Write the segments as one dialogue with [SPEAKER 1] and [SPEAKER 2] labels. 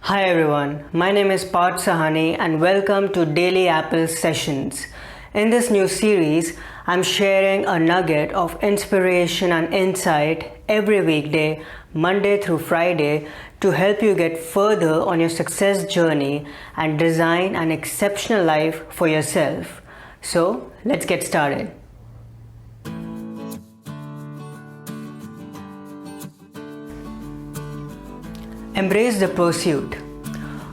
[SPEAKER 1] Hi everyone, my name is Parth Sahani and welcome to Daily Apple Sessions. In this new series, I'm sharing a nugget of inspiration and insight every weekday, Monday through Friday, to help you get further on your success journey and design an exceptional life for yourself. So, let's get started. Embrace the pursuit.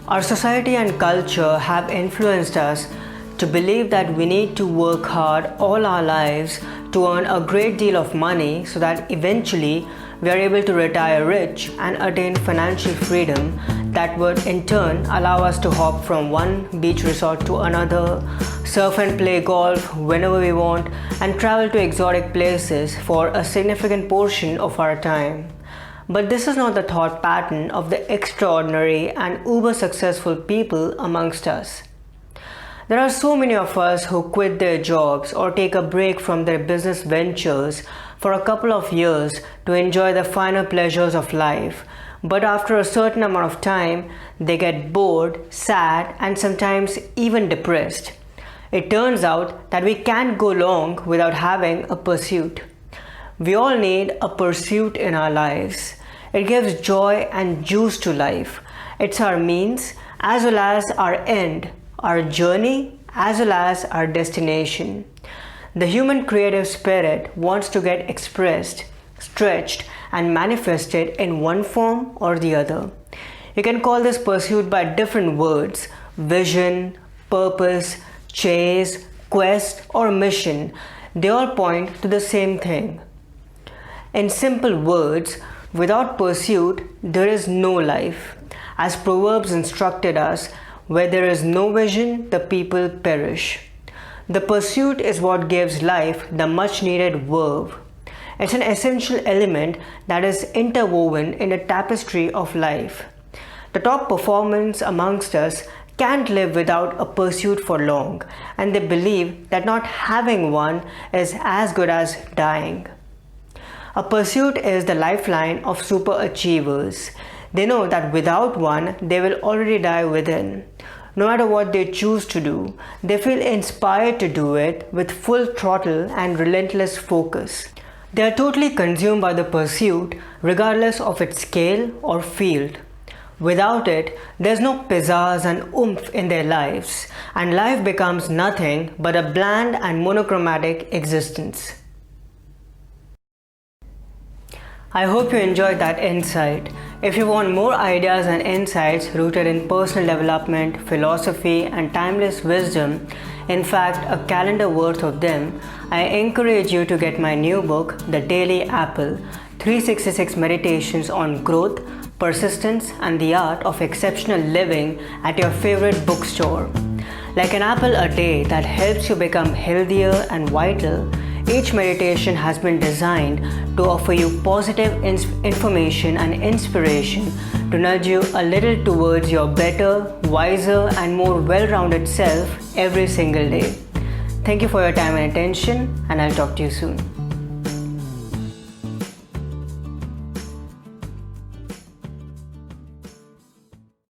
[SPEAKER 1] Our society and culture have influenced us to believe that we need to work hard all our lives to earn a great deal of money so that eventually we are able to retire rich and attain financial freedom that would in turn allow us to hop from one beach resort to another, surf and play golf whenever we want, and travel to exotic places for a significant portion of our time. But this is not the thought pattern of the extraordinary and uber successful people amongst us. There are so many of us who quit their jobs or take a break from their business ventures for a couple of years to enjoy the finer pleasures of life. But after a certain amount of time, they get bored, sad, and sometimes even depressed. It turns out that we can't go long without having a pursuit. We all need a pursuit in our lives. It gives joy and juice to life. It's our means as well as our end, our journey as well as our destination. The human creative spirit wants to get expressed, stretched, and manifested in one form or the other. You can call this pursuit by different words: vision, purpose, chase, quest, or mission. They all point to the same thing. In simple words, without pursuit, there is no life. As Proverbs instructed us, where there is no vision, the people perish. The pursuit is what gives life the much needed verve. It's an essential element that is interwoven in the tapestry of life. The top performers amongst us can't live without a pursuit for long, and they believe that not having one is as good as dying. A pursuit is the lifeline of super achievers. They know that without one, they will already die within. No matter what they choose to do, they feel inspired to do it with full throttle and relentless focus. They are totally consumed by the pursuit, regardless of its scale or field. Without it, there's no pizzazz and oomph in their lives, and life becomes nothing but a bland and monochromatic existence. I hope you enjoyed that insight. If you want more ideas and insights rooted in personal development, philosophy, and timeless wisdom, in fact, a calendar worth of them, I encourage you to get my new book, The Daily Apple: 366 Meditations on Growth, Persistence, and the Art of Exceptional Living at your favorite bookstore. Like an apple a day that helps you become healthier and vital, each meditation has been designed to offer you positive information and inspiration to nudge you a little towards your better, wiser, and more well-rounded self every single day. Thank you for your time and attention, and I'll talk to you soon.